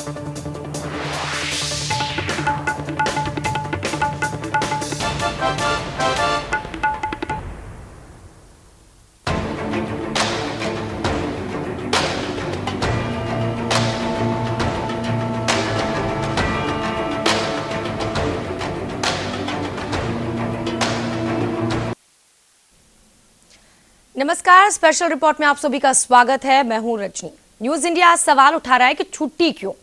नमस्कार, special report में आप सभी का स्वागत है। मैं हूं रजनी। न्यूज इंडिया सवाल उठा रहा है कि छुट्टी क्यों।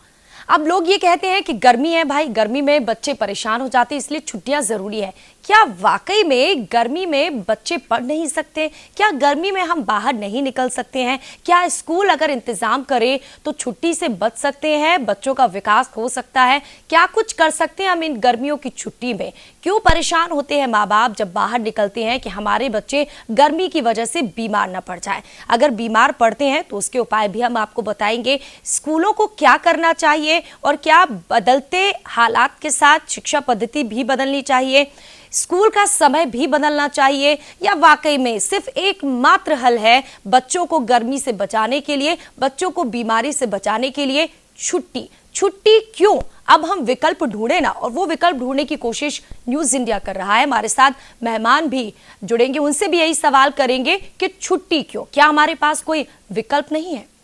अब लोग ये कहते हैं कि गर्मी है भाई, गर्मी में बच्चे परेशान हो जाते हैं इसलिए छुट्टियां जरूरी है। क्या वाकई में गर्मी में बच्चे पढ़ नहीं सकते? क्या गर्मी में हम बाहर नहीं निकल सकते हैं? क्या स्कूल अगर इंतजाम करे तो छुट्टी से बच सकते हैं, बच्चों का विकास हो सकता है? क्या कुछ कर सकते हैं हम इन गर्मियों की छुट्टी में? क्यों परेशान होते हैं माँ बाप जब बाहर निकलते हैं कि हमारे बच्चे गर्मी की वजह से बीमार न पड़ जाए? अगर बीमार पड़ते हैं तो उसके उपाय भी हम आपको बताएंगे। स्कूलों को क्या करना चाहिए और क्या बदलते हालात के साथ शिक्षा पद्धति भी बदलनी चाहिए, स्कूल का समय भी बदलना चाहिए, या वाकई में सिर्फ एकमात्र हल है बच्चों को गर्मी से बचाने के लिए, बच्चों को बीमारी से बचाने के लिए छुट्टी? छुट्टी क्यों? अब हम विकल्प ढूंढे ना, और वो विकल्प ढूंढने की कोशिश न्यूज इंडिया कर रहा है। हमारे साथ मेहमान भी जुड़ेंगे, उनसे भी यही सवाल करेंगे कि छुट्टी क्यों, क्या हमारे पास कोई विकल्प नहीं है?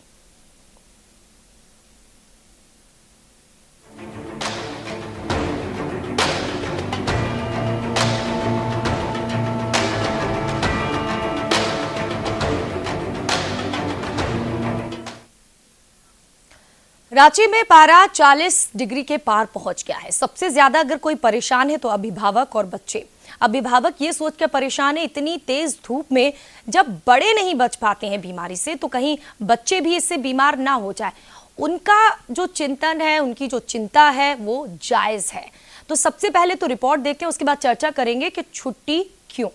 रांची में पारा 40 डिग्री के पार पहुंच गया है। सबसे ज्यादा अगर कोई परेशान है तो अभिभावक और बच्चे। अभिभावक ये सोचकर परेशान है, इतनी तेज धूप में जब बड़े नहीं बच पाते हैं बीमारी से तो कहीं बच्चे भी इससे बीमार ना हो जाए। उनका जो चिंतन है, उनकी जो चिंता है वो जायज है। तो सबसे पहले तो रिपोर्ट देखते हैं, उसके बाद चर्चा करेंगे कि छुट्टी क्यों।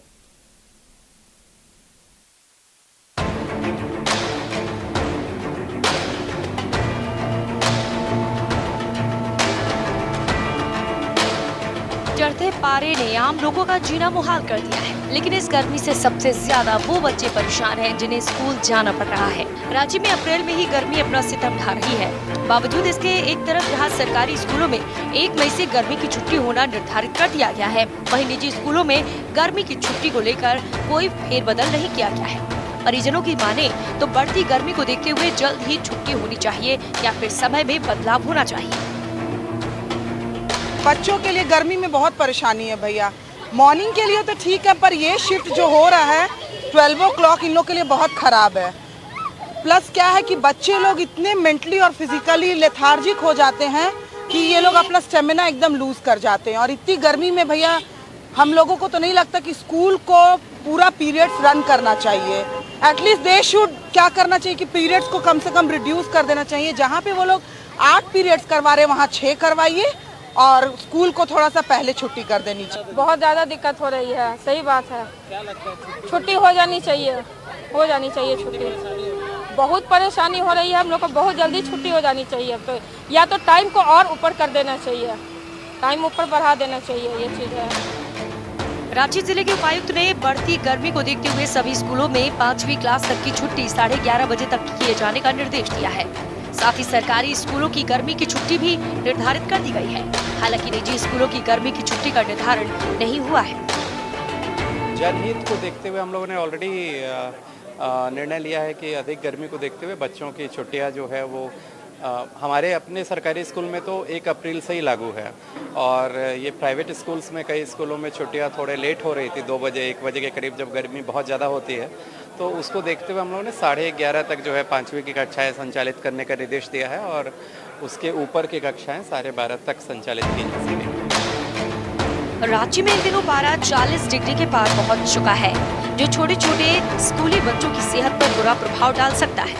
चढ़ते पारे ने आम लोगों का जीना मुहाल कर दिया है, लेकिन इस गर्मी से सबसे ज्यादा वो बच्चे परेशान हैं जिन्हें स्कूल जाना पड़ रहा है। रांची में अप्रैल में ही गर्मी अपना सितम ढा रही है। बावजूद इसके एक तरफ यहाँ सरकारी स्कूलों में 1 मई से गर्मी की छुट्टी होना निर्धारित कर दिया गया है, वहीं निजी स्कूलों में गर्मी की छुट्टी को लेकर कोई फेरबदल नहीं किया गया है। परिजनों की माने तो बढ़ती गर्मी को देखते हुए जल्द ही छुट्टी होनी चाहिए या फिर समय में बदलाव होना चाहिए। बच्चों के लिए गर्मी में बहुत परेशानी है भैया। मॉर्निंग के लिए तो ठीक है, पर ये शिफ्ट जो हो रहा है 12 o'clock इन लोग के लिए बहुत ख़राब है। प्लस क्या है कि बच्चे लोग इतने मेंटली और फिजिकली लेथार्जिक हो जाते हैं कि ये लोग अपना स्टेमिना एकदम लूज कर जाते हैं। और इतनी गर्मी में भैया हम लोगों को तो नहीं लगता कि स्कूल को पूरा पीरियड्स रन करना चाहिए। एटलीस्ट दे शुड क्या करना चाहिए कि पीरियड्स को कम से कम रिड्यूस कर देना चाहिए। जहाँ पे वो लोग 8 पीरियड्स करवा रहे हैं वहाँ 6 करवाइए और स्कूल को थोड़ा सा पहले छुट्टी कर देनी चाहिए। बहुत ज़्यादा दिक्कत हो रही है, सही बात है। क्या लगता है छुट्टी हो जानी चाहिए छुट्टी। बहुत परेशानी हो रही है हम लोग को, बहुत जल्दी छुट्टी हो जानी चाहिए। तो या तो टाइम को और ऊपर कर देना चाहिए, टाइम ऊपर बढ़ा देना चाहिए, ये चीज़ है। रांची जिले के उपायुक्त ने बढ़ती गर्मी को देखते हुए सभी स्कूलों में 5वीं क्लास तक की छुट्टी 11:30 बजे तक किए जाने का निर्देश दिया है। साथ ही सरकारी स्कूलों की गर्मी की छुट्टी भी निर्धारित कर दी गई है। हालांकि निजी स्कूलों की गर्मी की छुट्टी का निर्धारण नहीं हुआ है। जनहित को देखते हुए हम लोगों ने ऑलरेडी निर्णय लिया है कि अधिक गर्मी को देखते हुए बच्चों की छुट्टियां जो है वो हमारे अपने सरकारी स्कूल में तो 1 अप्रैल से ही लागू है, और ये प्राइवेट स्कूल्स में कई स्कूलों में छुट्टियां थोड़े लेट हो रही थी। 2 बजे 1 बजे के करीब जब गर्मी बहुत ज़्यादा होती है तो उसको देखते हुए हम लोगों ने 11:30 तक जो है 5वीं की कक्षाएं संचालित करने का निर्देश दिया है, और उसके ऊपर की कक्षाएं 12:30 तक संचालित की जा सकेंगी। रांची में इन दिनों पारा 40 डिग्री के पार पहुंच चुका है, जो छोटे छोटे स्कूली बच्चों की सेहत पर बुरा प्रभाव डाल सकता है।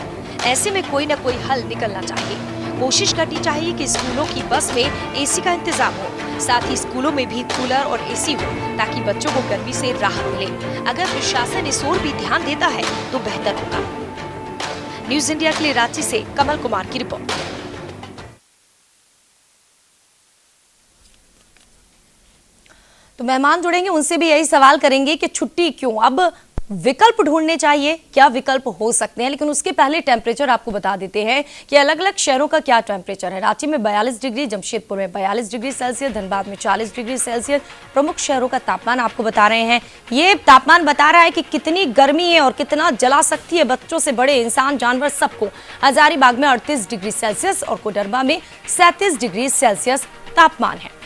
ऐसे में कोई न कोई हल निकलना चाहिए। कोशिश करनी चाहिए कि स्कूलों की बस में एसी का इंतजाम हो, साथ ही स्कूलों में भी कूलर और एसी हो ताकि बच्चों को गर्मी से राहत मिले। अगर प्रशासन इस ओर भी ध्यान देता है तो बेहतर होगा। न्यूज इंडिया के लिए रांची से कमल कुमार की रिपोर्ट। तो मेहमान जुड़ेंगे, उनसे भी यही सवाल करेंगे कि छुट्टी क्यों। अब विकल्प ढूंढने चाहिए, क्या विकल्प हो सकते हैं। लेकिन उसके पहले टेम्परेचर आपको बता देते हैं कि अलग अलग शहरों का क्या टेम्परेचर है। रांची में 42 डिग्री, जमशेदपुर में 42 डिग्री सेल्सियस, धनबाद में 40 डिग्री सेल्सियस प्रमुख शहरों का तापमान आपको बता रहे हैं। ये तापमान बता रहा है कि कितनी गर्मी है और कितना जला सकती है बच्चों से बड़े, इंसान, जानवर, सबको। हजारीबाग में 38 डिग्री सेल्सियस और कोडरमा में 37 डिग्री सेल्सियस तापमान है।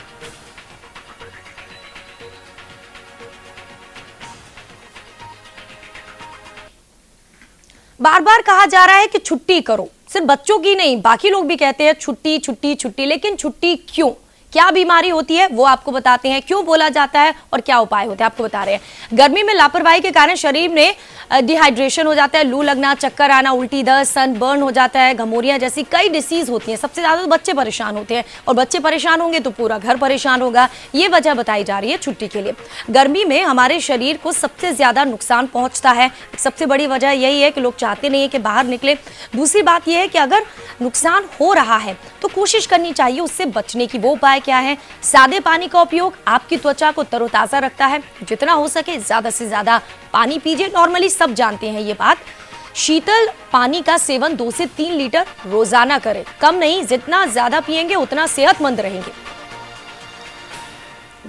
बार बार कहा जा रहा है कि छुट्टी करो, सिर्फ बच्चों की नहीं, बाकी लोग भी कहते हैं छुट्टी छुट्टी छुट्टी। लेकिन छुट्टी क्यों, क्या बीमारी होती है वो आपको बताते हैं, क्यों बोला जाता है और क्या उपाय होते हैं आपको बता रहे हैं। गर्मी में लापरवाही के कारण शरीर में डिहाइड्रेशन हो जाता है, लू लगना, चक्कर आना, उल्टी, दस्त, सनबर्न हो जाता है, घमौरियां जैसी कई डिसीज होती हैं। सबसे ज्यादा तो बच्चे परेशान होते हैं और बच्चे परेशान होंगे तो पूरा घर परेशान होगा। ये वजह बताई जा रही है छुट्टी के लिए। गर्मी में हमारे शरीर को सबसे ज्यादा नुकसान पहुंचता है। सबसे बड़ी वजह यही है कि लोग चाहते नहीं है कि बाहर निकले। दूसरी बात यह है कि अगर नुकसान हो रहा है तो कोशिश करनी चाहिए उससे बचने की। वो उपाय क्या है? सादे पानी का उपयोग आपकी त्वचा को तरोताजा रखता है। जितना हो सके ज्यादा से ज्यादा पानी पीजिए। नॉर्मली सब जानते हैं ये बात। शीतल पानी का सेवन 2 से 3 लीटर रोजाना करें, कम नहीं। जितना ज्यादा पिएंगे उतना सेहतमंद रहेंगे।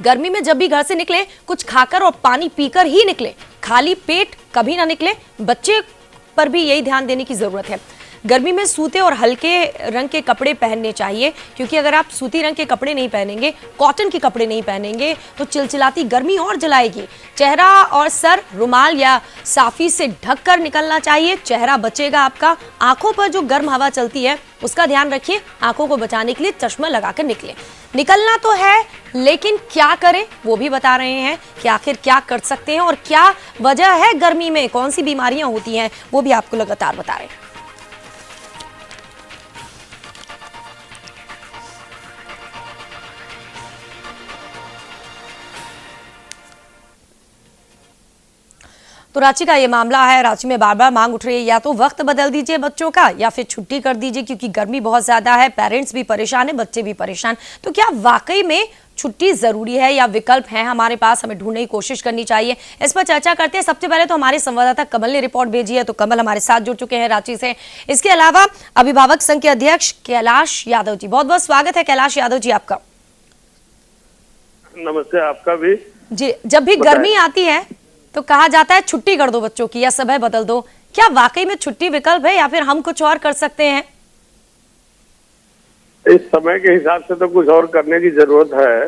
गर्मी में जब भी घर से निकले कुछ खाकर और पानी पीकर ही निकले, खाली पेट कभी ना निकले। बच्चे पर भी यही ध्यान देने की जरूरत है। गर्मी में सूते और हल्के रंग के कपड़े पहनने चाहिए, क्योंकि अगर आप सूती रंग के कपड़े नहीं पहनेंगे, कॉटन के कपड़े नहीं पहनेंगे तो चिलचिलाती गर्मी और जलाएगी। चेहरा और सर रुमाल या साफी से ढककर निकलना चाहिए, चेहरा बचेगा आपका। आंखों पर जो गर्म हवा चलती है उसका ध्यान रखिए। आंखों को बचाने के लिए चश्मा लगाकर निकले। निकलना तो है लेकिन क्या करें वो भी बता रहे हैं कि आखिर क्या कर सकते हैं और क्या वजह है गर्मी में, कौन सी बीमारियां होती हैं वो भी आपको लगातार बता रहे हैं। तो रांची का ये मामला है। रांची में बार बार मांग उठ रही है या तो वक्त बदल दीजिए बच्चों का या फिर छुट्टी कर दीजिए, क्योंकि गर्मी बहुत ज्यादा है। पेरेंट्स भी परेशान है, बच्चे भी परेशान। तो क्या वाकई में छुट्टी जरूरी है या विकल्प है हमारे पास, हमें ढूंढने की कोशिश करनी चाहिए? इस पर चर्चा करते हैं। सबसे पहले तो हमारे संवाददाता कमल ने रिपोर्ट भेजी है, तो कमल हमारे साथ जुड़ चुके हैं रांची से। इसके अलावा अभिभावक संघ के अध्यक्ष कैलाश यादव जी, बहुत बहुत स्वागत है कैलाश यादव जी आपका। नमस्ते, आपका भी जी। जब भी गर्मी आती है तो कहा जाता है छुट्टी कर दो बच्चों की या समय बदल दो। क्या वाकई में छुट्टी विकल्प है या फिर हम कुछ और कर सकते हैं? इस समय के हिसाब से तो कुछ और करने की जरूरत है।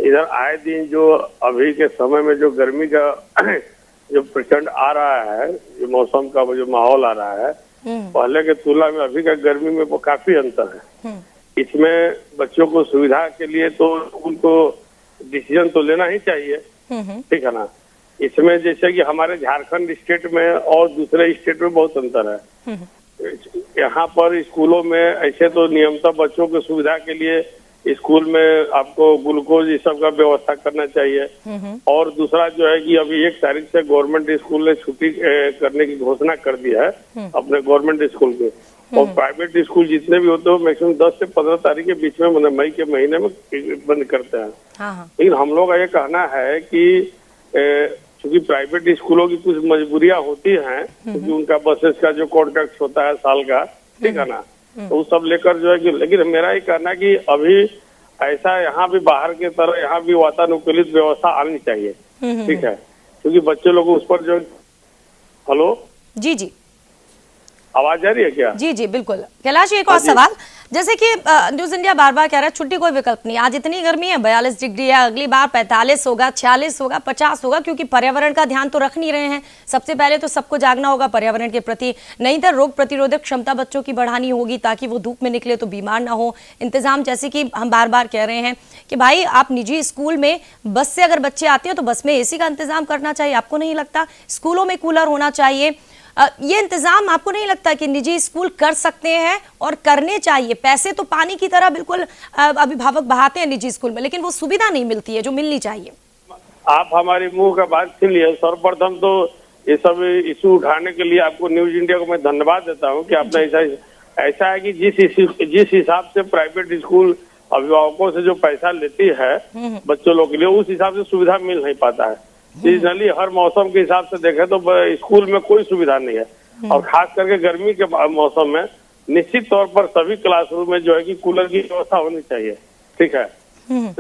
इधर आए दिन जो अभी के समय में जो गर्मी का जो प्रचंड आ रहा है, जो मौसम का जो माहौल आ रहा है, पहले के तुलना में अभी का गर्मी में वो काफी अंतर है। इसमें बच्चों को सुविधा के लिए तो उनको डिसीजन तो लेना ही चाहिए, ठीक है ना। इसमें जैसे कि हमारे झारखंड स्टेट में और दूसरे स्टेट में बहुत अंतर है। यहाँ पर स्कूलों में ऐसे तो नियमतः बच्चों की सुविधा के लिए स्कूल में आपको ग्लूकोज इस सब का व्यवस्था करना चाहिए। और दूसरा जो है कि अभी 1 तारीख से गवर्नमेंट स्कूल ने छुट्टी करने की घोषणा कर दी है अपने गवर्नमेंट स्कूल के। और प्राइवेट स्कूल जितने भी होते हैं मैक्सिमम 10 से 15 तारीख के बीच में, मतलब मई के महीने में बंद करते हैं। लेकिन हम लोग का ये कहना है कि चूंकि प्राइवेट स्कूलों की कुछ मजबूरियां होती हैं, क्योंकि उनका बसेस का जो कॉन्ट्रैक्ट होता है साल का, ठीक है ना, तो वो सब लेकर जो है कि, लेकिन मेरा ये कहना है कि अभी ऐसा यहाँ भी बाहर की तरह यहाँ भी वातानुकूलित व्यवस्था आनी चाहिए, ठीक है, क्योंकि बच्चे लोग उस पर जो। हेलो जी जी, आवाज आ रही है क्या? जी जी बिल्कुल। कैलाश एक और सवाल, जैसे कि न्यूज इंडिया बार बार कह रहा है छुट्टी कोई विकल्प नहीं। आज इतनी गर्मी है, 42 डिग्री है, अगली बार 45 होगा, 46 होगा, 50 होगा, क्योंकि पर्यावरण का ध्यान तो रख नहीं रहे हैं। सबसे पहले तो सबको जागना होगा पर्यावरण के प्रति, नहीं तो रोग प्रतिरोधक क्षमता बच्चों की बढ़ानी होगी ताकि वो धूप में निकले तो बीमार ना हो। इंतजाम जैसे कि हम बार बार कह रहे हैं कि भाई आप निजी स्कूल में बस से अगर बच्चे आते हैं तो बस में एसी का इंतजाम करना चाहिए, आपको नहीं लगता? स्कूलों में कूलर होना चाहिए। ये इंतजाम आपको नहीं लगता कि निजी स्कूल कर सकते हैं और करने चाहिए? पैसे तो पानी की तरह बिल्कुल अभिभावक बहाते हैं निजी स्कूल में, लेकिन वो सुविधा नहीं मिलती है जो मिलनी चाहिए। आप हमारी मुंह का बात छीन लिया। सर्वप्रथम तो ये सब इशू उठाने के लिए आपको न्यूज इंडिया को मैं धन्यवाद देता हूँ कि आपने ऐसा है कि जिस हिसाब से प्राइवेट स्कूल अभिभावकों से जो पैसा लेती है बच्चों लोग के लिए, उस हिसाब से सुविधा मिल नहीं पाता है। सीजनली हर मौसम के हिसाब से देखें तो स्कूल में कोई सुविधा नहीं है। और खास करके गर्मी के मौसम में निश्चित तौर पर सभी क्लासरूम में जो है कि कूलर की व्यवस्था होनी चाहिए, ठीक है।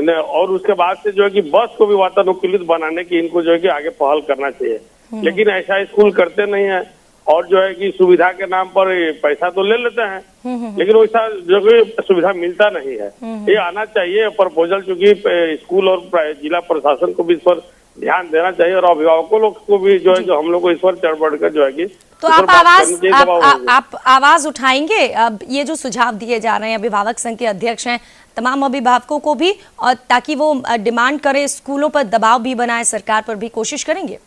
और उसके बाद से जो है कि बस को भी वातानुकूलित बनाने की इनको जो है कि आगे पहल करना चाहिए। लेकिन ऐसा स्कूल करते नहीं है और जो है कि सुविधा के नाम पर पैसा तो ले लेते हैं, लेकिन वैसा जो कि सुविधा मिलता नहीं है। ये आना चाहिए प्रपोजल, चूंकि स्कूल और जिला प्रशासन को भी इस पर ध्यान देना चाहिए और अभिभावकों लोग को भी जो है कि हम लोग को इस पर चढ़ बढ़ कर जो है कि तो आप आवाज उठाएंगे। अब ये जो सुझाव दिए जा रहे हैं, अभिभावक संघ के अध्यक्ष हैं, तमाम अभिभावकों को भी, और ताकि वो डिमांड करे, स्कूलों पर दबाव भी बनाए, सरकार पर भी कोशिश करेंगे।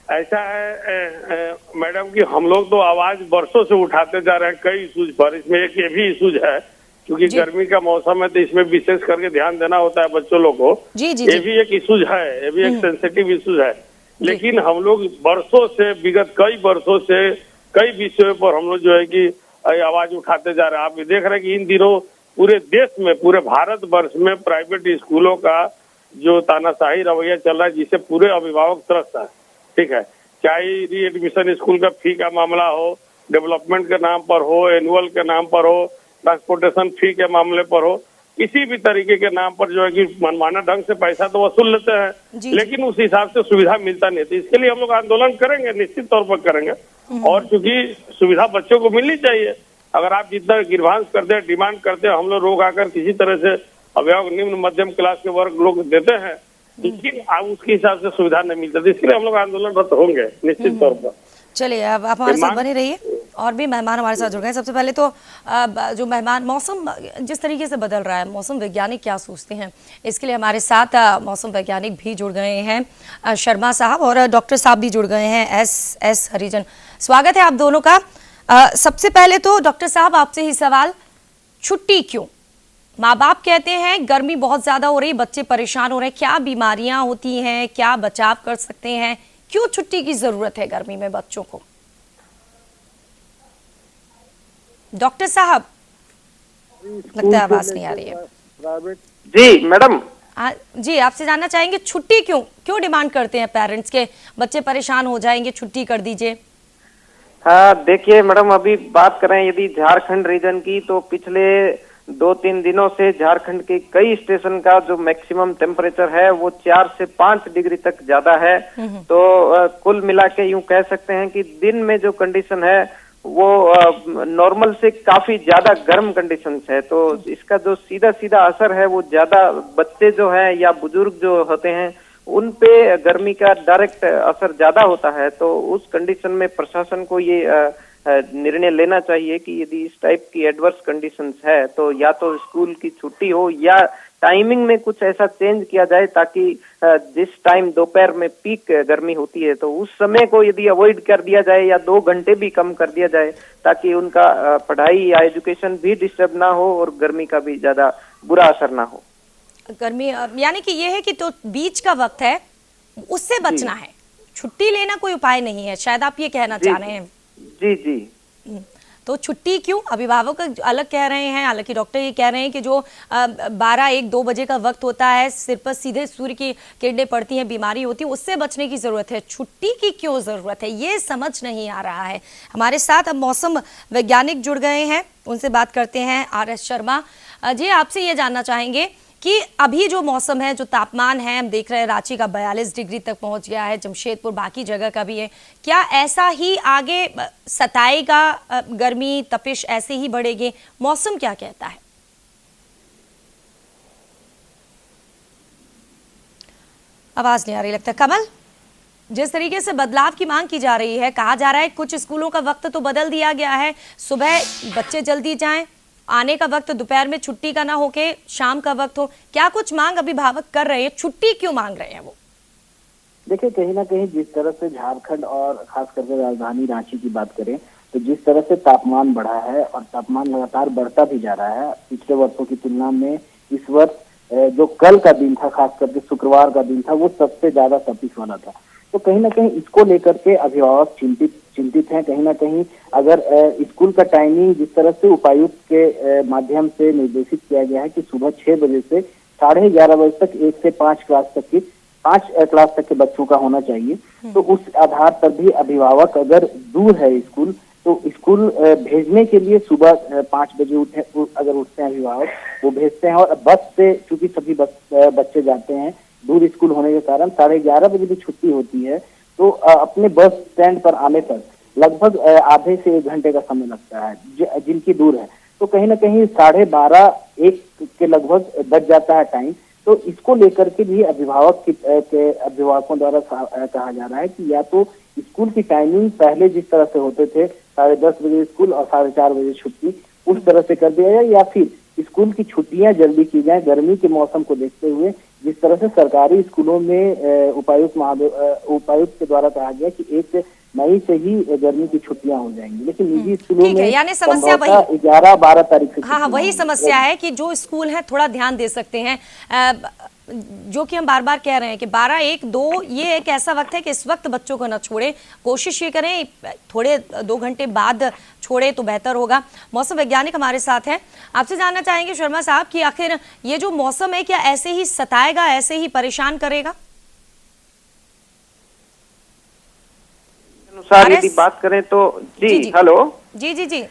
ऐसा है मैडम कि हम लोग तो आवाज बरसों से उठाते जा रहे हैं कई इशूज पर। इसमें एक ये भी इशूज है क्योंकि गर्मी का मौसम है तो इसमें विशेष करके ध्यान देना होता है बच्चों लोग को। ये भी एक इशूज है, ये भी एक सेंसिटिव इशूज है। लेकिन हम लोग बरसों से, विगत कई वर्षों से कई विषयों पर हम लोग जो है कि आवाज उठाते जा रहे हैं। आप ये देख रहे हैं कि इन दिनों पूरे देश में, पूरे भारत वर्ष में प्राइवेट स्कूलों का जो तानाशाही रवैया चल रहा है, जिसे पूरे अभिभावक त्रस्त है, ठीक है। चाहे री एडमिशन स्कूल का फी का मामला हो, डेवलपमेंट के नाम पर हो, एनुअल के नाम पर हो, ट्रांसपोर्टेशन फी के मामले पर हो, किसी भी तरीके के नाम पर जो है कि मनमाना ढंग से पैसा तो वसूल लेते हैं, लेकिन उस हिसाब से सुविधा मिलता नहीं। तो इसके लिए हम लोग आंदोलन करेंगे, निश्चित तौर पर करेंगे। और चूंकि सुविधा बच्चों को मिलनी चाहिए, अगर आप जितना गिरवांश करते हैं, डिमांड करते हैं, हम लोग रोक आकर किसी तरह से अभिभावक निम्न मध्यम क्लास के वर्ग लोग देते हैं, लेकिन उसके हिसाब से सुविधा नहीं मिलता। इसके लिए हम लोग आंदोलनरत होंगे निश्चित तौर पर। चलिए, अब आप हमारे साथ बने रहिए। और भी मेहमान हमारे साथ जुड़ गए। सबसे पहले तो जो मेहमान, मौसम जिस तरीके से बदल रहा है, मौसम वैज्ञानिक क्या सोचते हैं, इसके लिए हमारे साथ मौसम वैज्ञानिक भी जुड़ गए हैं, शर्मा साहब, और डॉक्टर साहब भी जुड़ गए हैं, एस हरिजन। स्वागत है आप दोनों का। सबसे पहले तो डॉक्टर साहब आपसे ही सवाल, छुट्टी क्यों? माँ बाप कहते हैं गर्मी बहुत ज्यादा हो रही, बच्चे परेशान हो रहे हैं, क्या बीमारियां होती हैं, क्या बचाव कर सकते हैं, क्यों छुट्टी की जरूरत है गर्मी में बच्चों को? डॉक्टर साहब, लगता है आवाज नहीं आ रही है। जी मैडम। जी, आपसे जानना चाहेंगे छुट्टी क्यों डिमांड करते हैं पेरेंट्स के, बच्चे परेशान हो जाएंगे, छुट्टी कर दीजिए। हाँ देखिए मैडम, अभी बात करें यदि झारखंड रीजन की, तो पिछले 2-3 दिनों से झारखंड के कई स्टेशन का जो मैक्सिमम टेम्परेचर है वो 4 से 5 डिग्री तक ज्यादा है। तो कुल मिला के यूं कह सकते हैं कि दिन में जो कंडीशन है वो नॉर्मल से काफी ज्यादा गर्म कंडीशंस है। तो इसका जो सीधा सीधा असर है वो ज्यादा बच्चे जो है या बुजुर्ग जो होते हैं उन पे गर्मी का डायरेक्ट असर ज्यादा होता है। तो उस कंडीशन में प्रशासन को ये निर्णय लेना चाहिए कि यदि इस टाइप की एडवर्स कंडीशंस है तो या तो स्कूल की छुट्टी हो या टाइमिंग में कुछ ऐसा चेंज किया जाए, ताकि जिस टाइम दोपहर में पीक गर्मी होती है तो उस समय को यदि अवॉइड कर दिया जाए या 2 घंटे भी कम कर दिया जाए, ताकि उनका पढ़ाई या एजुकेशन भी डिस्टर्ब ना हो और गर्मी का भी ज्यादा बुरा असर ना हो। गर्मी यानी कि ये है कि तो बीच का वक्त है, उससे बचना है, छुट्टी लेना कोई उपाय नहीं है, शायद आप ये कहना चाह रहे हैं। जी जी। तो छुट्टी क्यों? अभिभावक अलग कह रहे हैं, हालांकि डॉक्टर ये कह रहे हैं कि जो 12-1-2 बजे का वक्त होता है, सिर पर सीधे सूर्य की किरणें पड़ती हैं, बीमारी होती है, उससे बचने की जरूरत है। छुट्टी की क्यों जरूरत है, ये समझ नहीं आ रहा है। हमारे साथ अब मौसम वैज्ञानिक जुड़ गए हैं, उनसे बात करते हैं। RS शर्मा जी, आपसे ये जानना चाहेंगे कि अभी जो मौसम है, जो तापमान है, हम देख रहे हैं रांची का 42 डिग्री तक पहुंच गया है, जमशेदपुर, बाकी जगह का भी है, क्या ऐसा ही आगे सताएगा गर्मी, तपिश ऐसे ही बढ़ेगी? मौसम क्या कहता है? आवाज नहीं आ रही लगता। कमल, जिस तरीके से बदलाव की मांग की जा रही है, कहा जा रहा है कुछ स्कूलों का वक्त तो बदल दिया गया है, सुबह बच्चे जल्दी जाएं, आने का वक्त दोपहर में छुट्टी का ना होके शाम का वक्त हो, क्या कुछ मांग अभिभावक कर रहे हैं? छुट्टी क्यों मांग रहे हैं वो? देखिए, कहीं ना कहीं जिस तरह से झारखंड और खास करके राजधानी रांची की बात करें तो जिस तरह से तापमान बढ़ा है और तापमान लगातार बढ़ता भी जा रहा है, पिछले वर्षों की तुलना में इस वर्ष जो कल का दिन था, खास करके शुक्रवार का दिन था, वो सबसे ज्यादा तपिश वाला था। तो कहीं ना कहीं इसको लेकर के अभिभावक चिंतित हैं। कहीं ना कहीं अगर स्कूल का टाइमिंग जिस तरह से उपायुक्त के माध्यम से निर्देशित किया गया है कि सुबह 6 बजे से 11:30 बजे तक 1 से 5 क्लास तक की 5 क्लास तक के बच्चों का होना चाहिए। तो उस आधार पर भी अभिभावक अगर दूर है स्कूल तो स्कूल भेजने के लिए सुबह 5 बजे अगर उठते हैं अभिभावक, वो भेजते हैं। और बस से चूंकि सभी बच्चे जाते हैं, दूर स्कूल होने के कारण 11:30 बजे भी छुट्टी होती है, तो अपने बस स्टैंड पर आने पर लगभग आधे से 1 घंटे का समय लगता है जिनकी दूर है। तो कहीं ना कहीं 12:30-1 के लगभग बच जाता है टाइम। तो इसको लेकर के भी अभिभावकों द्वारा कहा जा रहा है कि या तो स्कूल की टाइमिंग पहले जिस तरह से होते थे 10:30 बजे स्कूल और 4:30 बजे छुट्टी, उस तरह से कर दिया जाए, या फिर स्कूल की छुट्टियां जल्दी की जाए गर्मी के मौसम को देखते हुए। जिस तरह से सरकारी स्कूलों में उपायुक्त के द्वारा कहा गया कि 1 मई से ही गर्मी की छुट्टियां हो जाएंगी, लेकिन निजी स्कूलों में यानी समस्या वही 11-12 तारीख से। हाँ, वही समस्या है कि जो स्कूल है थोड़ा ध्यान दे सकते हैं। जो कि हम बार बार कह रहे हैं कि 12-1-2 ये एक ऐसा वक्त है कि इस वक्त बच्चों को न छोड़े, कोशिश ये करें थोड़े 2 घंटे बाद छोड़े तो बेहतर होगा। मौसम वैज्ञानिक हमारे साथ हैं, आपसे जानना चाहेंगे शर्मा साहब कि आखिर ये जो मौसम है क्या ऐसे ही सताएगा, ऐसे ही परेशान करेगा? अनुसार यदि बात करें तो जी हेलो जी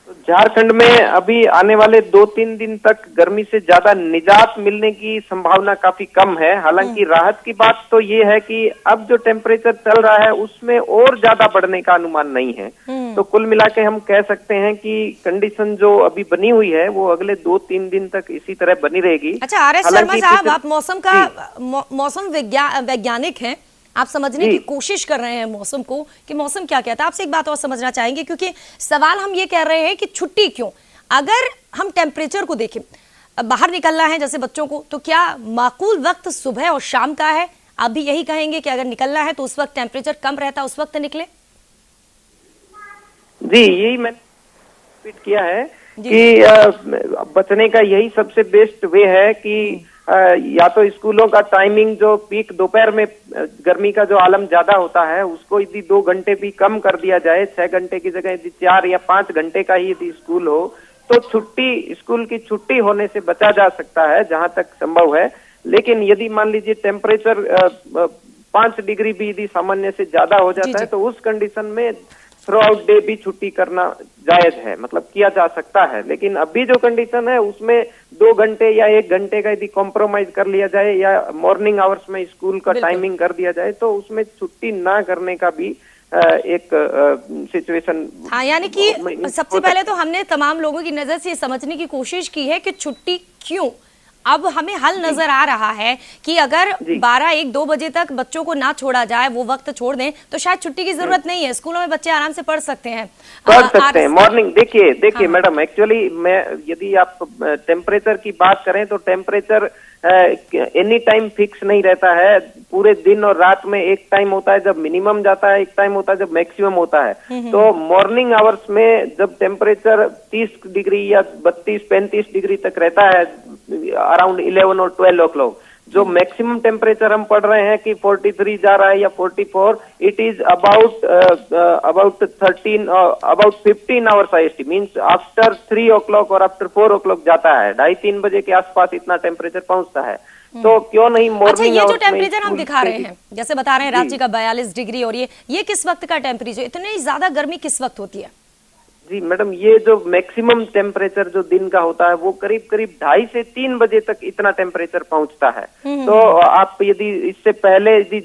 तो झारखंड में अभी आने वाले 2-3 दिन तक गर्मी से ज्यादा निजात मिलने की संभावना काफी कम है। हालांकि राहत की बात तो ये है कि अब जो टेम्परेचर चल रहा है उसमें और ज्यादा बढ़ने का अनुमान नहीं है। तो कुल मिला के हम कह सकते हैं कि कंडीशन जो अभी बनी हुई है वो अगले 2-3 दिन तक इसी तरह बनी रहेगी। अच्छा, आर.एस. शर्मा साहब, आप मौसम वैज्ञानिक हैं, आप समझने की कोशिश कर रहे हैं मौसम को कि मौसम क्या कहता है। आपसे एक बात और समझना चाहेंगे, क्योंकि सवाल हम ये कह रहे हैं कि छुट्टी क्यों? अगर हम टेम्परेचर को देखें, बाहर निकलना है जैसे बच्चों को, तो क्या माकूल वक्त सुबह और शाम का है? आप भी यही कहेंगे कि अगर निकलना है तो उस वक्त टेम्परेचर कम रहता है, उस वक्त निकले? जी, यही मैंने रिपीट किया है कि बचने का यही सबसे बेस्ट वे है कि या तो स्कूलों का टाइमिंग जो पीक दोपहर में गर्मी का जो आलम ज्यादा होता है उसको यदि 2 घंटे भी कम कर दिया जाए, 6 घंटे की जगह यदि 4 या 5 घंटे का ही यदि स्कूल हो तो स्कूल की छुट्टी होने से बचा जा सकता है जहां तक संभव है। लेकिन यदि मान लीजिए टेम्परेचर 5 डिग्री भी यदि सामान्य से ज्यादा हो जाता है तो उस कंडीशन में थ्रू आउट डे भी छुट्टी करना जायज है, मतलब किया जा सकता है। लेकिन अभी जो कंडीशन है उसमें 2 घंटे या 1 घंटे का यदि कॉम्प्रोमाइज कर लिया जाए या मॉर्निंग आवर्स में स्कूल का टाइमिंग कर दिया जाए तो उसमें छुट्टी ना करने का भी एक सिचुएशन। हाँ, यानी कि सबसे पहले तो हमने तमाम लोगों की नजर से समझने की कोशिश की है कि छुट्टी क्यों। अब हमें हल नजर आ रहा है कि अगर 12-1-2 बजे तक बच्चों को ना छोड़ा जाए, वो वक्त छोड़ दें तो शायद छुट्टी की जरूरत नहीं है, स्कूलों में बच्चे आराम से पढ़ सकते हैं। मॉर्निंग देखिए मैडम, एक्चुअली मैं यदि आप टेम्परेचर की बात करें तो टेम्परेचर एनी टाइम फिक्स नहीं रहता है। पूरे दिन और रात में एक टाइम होता है जब मिनिमम जाता है, एक टाइम होता है जब मैक्सिमम होता है। तो मॉर्निंग आवर्स में जब टेम्परेचर 30 डिग्री या 32-35 डिग्री तक रहता है अराउंड 11 और 12 ओ क्लॉक, जो मैक्सिमम टेम्परेचर हम पढ़ रहे हैं कि 43 जा रहा है या 44, it is about 15 hours IST, means after 3 o'clock और आफ्टर 4 ओ क्लॉक जाता है, 2:30-3 बजे के आसपास इतना टेम्परेचर पहुंचता है। तो क्यों नहीं मॉर्निंग ये जो टेम्परेचर हम दिखा रहे हैं, जैसे बता रहे हैं रांची का 42 डिग्री, और ये किस वक्त का टेम्परेचर? इतनी ज्यादा गर्मी किस वक्त होती है? जी मैडम, ये जो मैक्सिमम टेम्परेचर जो दिन का होता है वो करीब 2:30 से 3 बजे तक इतना टेम्परेचर पहुंचता है। तो आप यदि इससे पहले यदि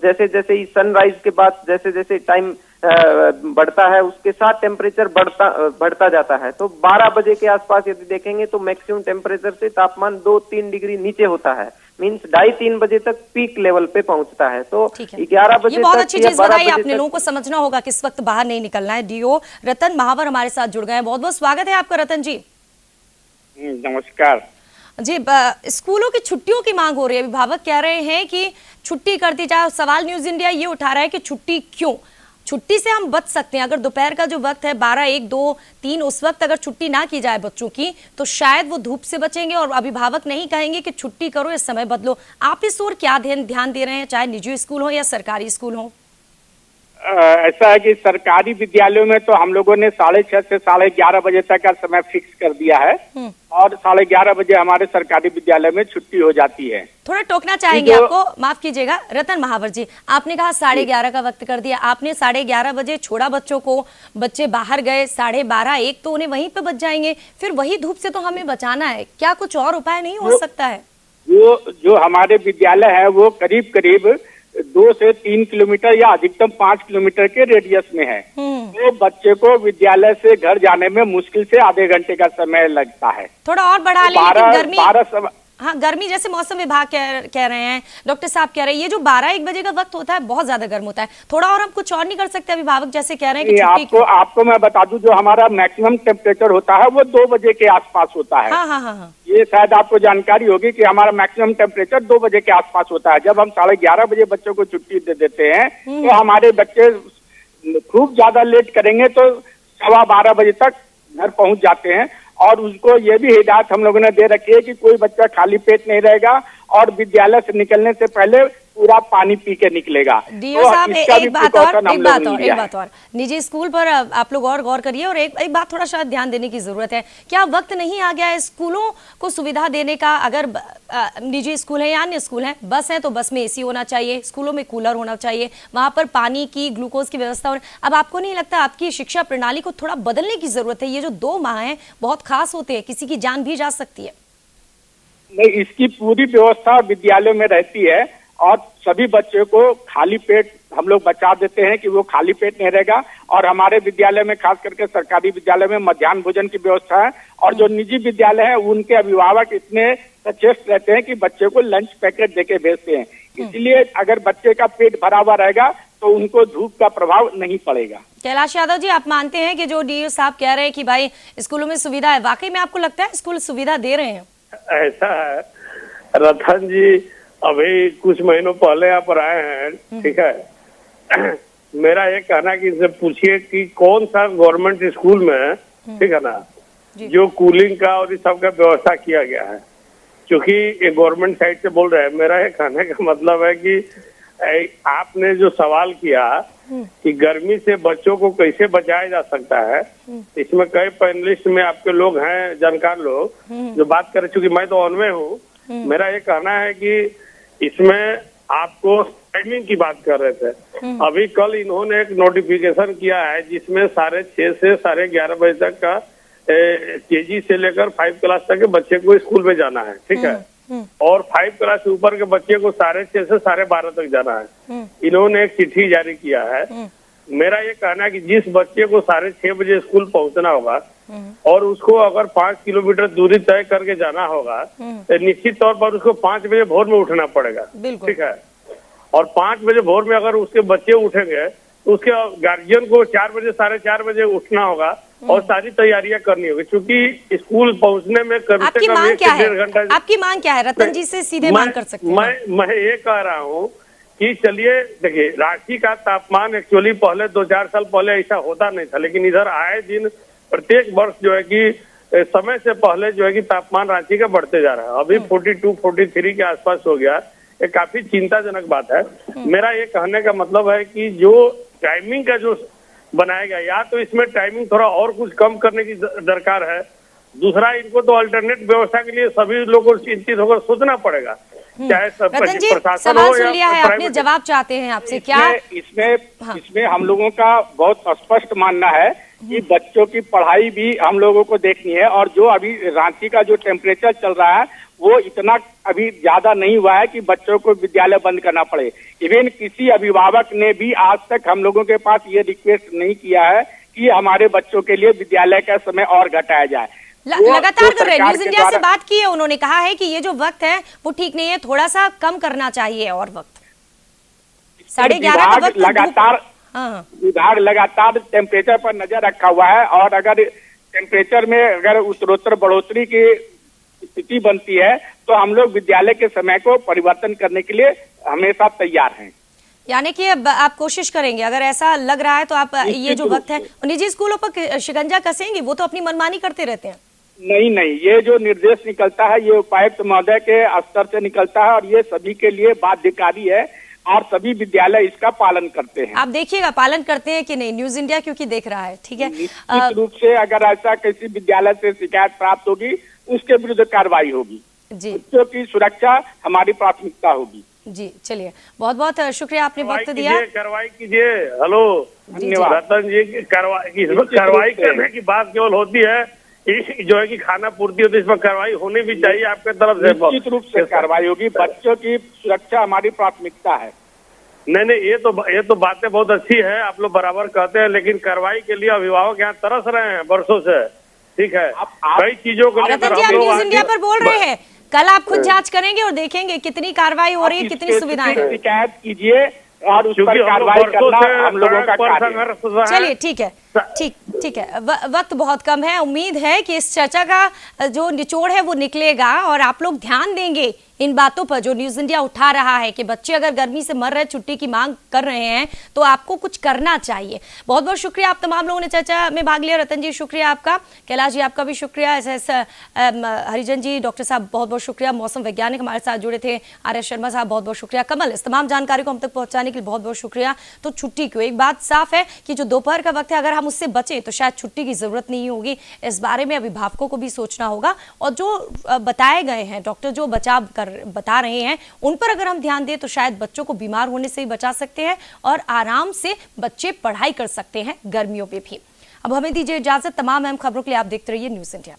जैसे जैसे सनराइज के बाद जैसे जैसे टाइम बढ़ता है उसके साथ टेम्परेचर बढ़ता जाता है। तो 12 बजे के आसपास यदि देखेंगे तो मैक्सिमम टेम्परेचर से तापमान 2-3 डिग्री नीचे होता है, मींस 2:30-3 बजे तक पीक लेवल पे पहुंचता है। तो 11 बजे ये बहुत अच्छी चीज बताई आपने, लोगों को समझना होगा किस वक्त बाहर नहीं निकलना है। डीओ रतन महावर हमारे साथ जुड़ गए हैं, बहुत बहुत स्वागत है आपका रतन जी। नमस्कार जी। स्कूलों की छुट्टियों की मांग हो रही है, अभिभावक कह रहे हैं कि छुट्टी कर दी जाए। सवाल न्यूज इंडिया ये उठा रहा है कि छुट्टी क्यों? छुट्टी से हम बच सकते हैं। अगर दोपहर का जो वक्त है 12-1-2-3, उस वक्त अगर छुट्टी ना की जाए बच्चों की तो शायद वो धूप से बचेंगे और अभिभावक नहीं कहेंगे कि छुट्टी करो, इस समय बदलो। आप इस ओर क्या ध्यान दे रहे हैं, चाहे निजी स्कूल हो या सरकारी स्कूल हो? ऐसा है कि सरकारी विद्यालयों में तो हम लोगों ने 6:30 से 11:30 बजे तक का समय फिक्स कर दिया है और 11:30 बजे हमारे सरकारी विद्यालय में छुट्टी हो जाती है। थोड़ा टोकना चाहेंगे आपको, माफ कीजिएगा रतन महावर जी, आपने कहा 11:30 का वक्त कर दिया, आपने 11:30 बजे छोड़ा बच्चों को, बच्चे बाहर गए 12:30 1 तो उन्हें वहीं पे बच जाएंगे, फिर वही धूप से तो हमें बचाना है, क्या कुछ और उपाय नहीं हो सकता है? जो हमारे विद्यालय है वो करीब करीब 2 से 3 किलोमीटर या अधिकतम 5 किलोमीटर के रेडियस में है, तो बच्चे को विद्यालय से घर जाने में मुश्किल से आधे घंटे का समय लगता है। थोड़ा और बढ़ा लें, लेकिन गर्मी, हाँ गर्मी जैसे मौसम विभाग कह रहे हैं, डॉक्टर साहब कह रहे हैं, ये जो 12-1 बजे का वक्त होता है बहुत ज्यादा गर्म होता है, थोड़ा और हम कुछ और नहीं कर सकते? अभिभावक जैसे कह रहे हैं कि आपको मैं बता दूं, जो हमारा मैक्सिमम टेम्परेचर होता है वो 2 बजे के आसपास होता है। हाँ। ये शायद आपको जानकारी होगी कि हमारा मैक्सिमम टेम्परेचर 2 बजे के आसपास होता है। जब हम 11:30 बजे बच्चों को छुट्टी दे देते हैं तो हमारे बच्चे खूब ज्यादा लेट करेंगे तो 12:15 बजे तक घर पहुंच जाते हैं। और उसको ये भी हिदायत हम लोगों ने दे रखी है कि कोई बच्चा खाली पेट नहीं रहेगा और विद्यालय से निकलने से पहले पूरा पानी पी के निकलेगा। डीओ साहब एक बात और निजी स्कूल पर आप लोग और गौर करिए, और एक बात थोड़ा शायद ध्यान देने की जरूरत है, क्या वक्त नहीं आ गया है स्कूलों को सुविधा देने का? अगर निजी स्कूल है या अन्य स्कूल है, बस है तो बस में एसी होना चाहिए, स्कूलों में कूलर होना चाहिए, वहां पर पानी की ग्लूकोज की व्यवस्था होना। अब आपको नहीं लगता आपकी शिक्षा प्रणाली को थोड़ा बदलने की जरूरत है? ये जो 2 माह है बहुत खास होते हैं, किसी की जान भी जा सकती है। नहीं, इसकी पूरी व्यवस्था विद्यालय में रहती है और सभी बच्चों को खाली पेट हम लोग बचा देते हैं कि वो खाली पेट नहीं रहेगा। और हमारे विद्यालय में खास करके सरकारी विद्यालय में मध्याह्न भोजन की व्यवस्था है, और जो निजी विद्यालय है उनके अभिभावक इतने सचेत रहते हैं कि बच्चे को लंच पैकेट देके भेजते हैं। इसलिए अगर बच्चे का पेट भरा हुआ रहेगा तो उनको धूप का प्रभाव नहीं पड़ेगा। कैलाश यादव जी, आप मानते हैं कि जो डीओ साहब कह रहे हैं कि भाई स्कूलों में सुविधा है, वाकई में आपको लगता है स्कूल सुविधा दे रहे हैं? ऐसा है रतन जी, अभी कुछ महीनों पहले यहाँ पर आए हैं, ठीक है। मेरा ये कहना कि इनसे पूछिए कि कौन सा गवर्नमेंट स्कूल में, ठीक है ना, जो कूलिंग का और इस सब का व्यवस्था किया गया है, क्योंकि ये गवर्नमेंट साइड से बोल रहे हैं। मेरा ये कहने का मतलब है कि आपने जो सवाल किया कि गर्मी से बच्चों को कैसे बचाया जा सकता है, इसमें कई पैनलिस्ट में आपके लोग हैं, जानकार लोग जो बात कर, चूंकि मैं तो ऑन में हूँ, मेरा ये कहना है कि इसमें आपको टाइमिंग की बात कर रहे थे। अभी कल इन्होंने एक नोटिफिकेशन किया है जिसमें 6:30 से 11:30 बजे तक का केजी से लेकर 5 क्लास तक के बच्चे को स्कूल में जाना है, ठीक है। और 5 क्लास से ऊपर के बच्चे को 6:30 से 12:30 तक जाना है। इन्होंने एक चिट्ठी जारी किया है। मेरा ये कहना है कि जिस बच्चे को 6:30 बजे स्कूल पहुंचना होगा और उसको अगर 5 किलोमीटर दूरी तय करके जाना होगा तो निश्चित तौर पर उसको 5 बजे भोर में उठना पड़ेगा, ठीक है। और 5 बजे भोर में अगर उसके बच्चे उठेंगे तो उसके गार्जियन को 4 बजे 4:30 बजे उठना होगा और सारी तैयारियां करनी होगी, क्योंकि स्कूल पहुंचने में कम से कम 1 से 1.5 घंटा। आपकी मांग क्या है? रतन जी से सीधे मांग कर सकते हैं। मैं ये कह रहा हूँ कि चलिए देखिए, रांची का तापमान एक्चुअली पहले 2-4 साल पहले ऐसा होता नहीं था, लेकिन इधर आए दिन प्रत्येक वर्ष जो है कि समय से पहले जो है कि तापमान रांची का बढ़ते जा रहा है। अभी 42-43 के आसपास हो गया। ये काफी चिंताजनक बात है। मेरा ये कहने का मतलब है कि जो टाइमिंग का जो बनाया गया, या तो इसमें टाइमिंग थोड़ा और कुछ कम करने की दरकार है। दूसरा, इनको तो अल्टरनेट व्यवस्था के लिए सभी लोगों को चिंतित होकर सोचना पड़ेगा, चाहे प्रशासन हो या लिया है, अपने जवाब चाहते हैं आपसे क्या? इसमें हम लोगों का बहुत स्पष्ट मानना है कि बच्चों की पढ़ाई भी हम लोगों को देखनी है। और जो अभी रांची का जो टेम्परेचर चल रहा है वो इतना अभी ज्यादा नहीं हुआ है कि बच्चों को विद्यालय बंद करना पड़े। इवन किसी अभिभावक ने भी आज तक हम लोगों के पास ये रिक्वेस्ट नहीं किया है कि हमारे बच्चों के लिए विद्यालय का समय और घटाया जाए। लगातार कर रहे न्यूज इंडिया से बात की है, उन्होंने कहा है कि ये जो वक्त है वो ठीक नहीं है, थोड़ा सा कम करना चाहिए और वक्त। 11:30 का वक्त लगातार विभाग लगातार टेम्परेचर पर नजर रखा हुआ है, और अगर टेम्परेचर में अगर उत्तरोत्तर बढ़ोतरी की स्थिति बनती है तो हम लोग विद्यालय के समय को परिवर्तन करने के लिए हमेशा तैयार हैं। यानी कि अब आप कोशिश करेंगे, अगर ऐसा लग रहा है तो आप ये जो वक्त है निजी स्कूलों पर शिकंजा कसेंगे? वो तो अपनी मनमानी करते रहते हैं। नहीं, ये जो निर्देश निकलता है ये उपायुक्त महोदय के स्तर से निकलता है और ये सभी के लिए बाध्यकारी है। और सभी विद्यालय इसका पालन करते हैं। आप देखिएगा पालन करते हैं कि नहीं, न्यूज इंडिया क्योंकि देख रहा है, ठीक है। निश्चित रूप से अगर ऐसा किसी विद्यालय से शिकायत प्राप्त होगी उसके विरुद्ध कार्रवाई होगी। जी, बच्चों की सुरक्षा हमारी प्राथमिकता होगी। जी चलिए, बहुत बहुत शुक्रिया, आपने वक्त दिया। कार्रवाई कीजिए। हेलो, धन्यवाद रतन जी। कार्रवाई करने की बात केवल होती है जो है कि खाना पूर्ति होती है, इस पर कार्रवाई होनी भी चाहिए आपके तरफ से। निश्चित रूप से कार्रवाई होगी। बच्चों की सुरक्षा हमारी प्राथमिकता है। नहीं, ये तो बातें बहुत अच्छी है, आप लोग बराबर कहते हैं, लेकिन कार्रवाई के लिए अभिभावक यहाँ तरस रहे हैं वर्षों से। ठीक है, कई चीजों को लेकर रतन जी, आप न्यूज इंडिया पर बोल रहे हैं, कल आप खुद जांच करेंगे और देखेंगे कितनी कार्रवाई हो रही है, कितनी सुविधाएं। शिकायत कीजिए और उस पर कार्रवाई करना हम लोगों का कार्य है। चलिए ठीक है, ठीक है। वक्त बहुत कम है, उम्मीद है कि इस चर्चा का जो निचोड़ है वो निकलेगा और आप लोग ध्यान देंगे इन बातों पर जो न्यूज इंडिया उठा रहा है कि बच्चे अगर गर्मी से मर रहे, छुट्टी की मांग कर रहे हैं, तो आपको कुछ करना चाहिए। बहुत बहुत शुक्रिया, आप तमाम लोगों ने चर्चा में भाग लिया। रतन जी शुक्रिया आपका, कैलाश जी आपका भी शुक्रिया, SS हरिजन जी, डॉक्टर साहब बहुत बहुत शुक्रिया, मौसम वैज्ञानिक हमारे साथ जुड़े थे RS शर्मा साहब बहुत बहुत शुक्रिया, कमल इस तमाम जानकारी को हम तक पहुंचाने के लिए बहुत बहुत शुक्रिया। तो छुट्टी क्यों, एक बात साफ है कि जो दोपहर का वक्त है अगर हम उससे बचें तो शायद छुट्टी की जरूरत नहीं होगी। इस बारे में अभिभावकों को भी सोचना होगा और जो बताए गए हैं डॉक्टर जो बचाव बता रहे हैं उन पर अगर हम ध्यान दें तो शायद बच्चों को बीमार होने से भी बचा सकते हैं और आराम से बच्चे पढ़ाई कर सकते हैं गर्मियों में भी। अब हमें दीजिए इजाजत, तमाम अहम खबरों के लिए आप देखते रहिए न्यूज इंडिया।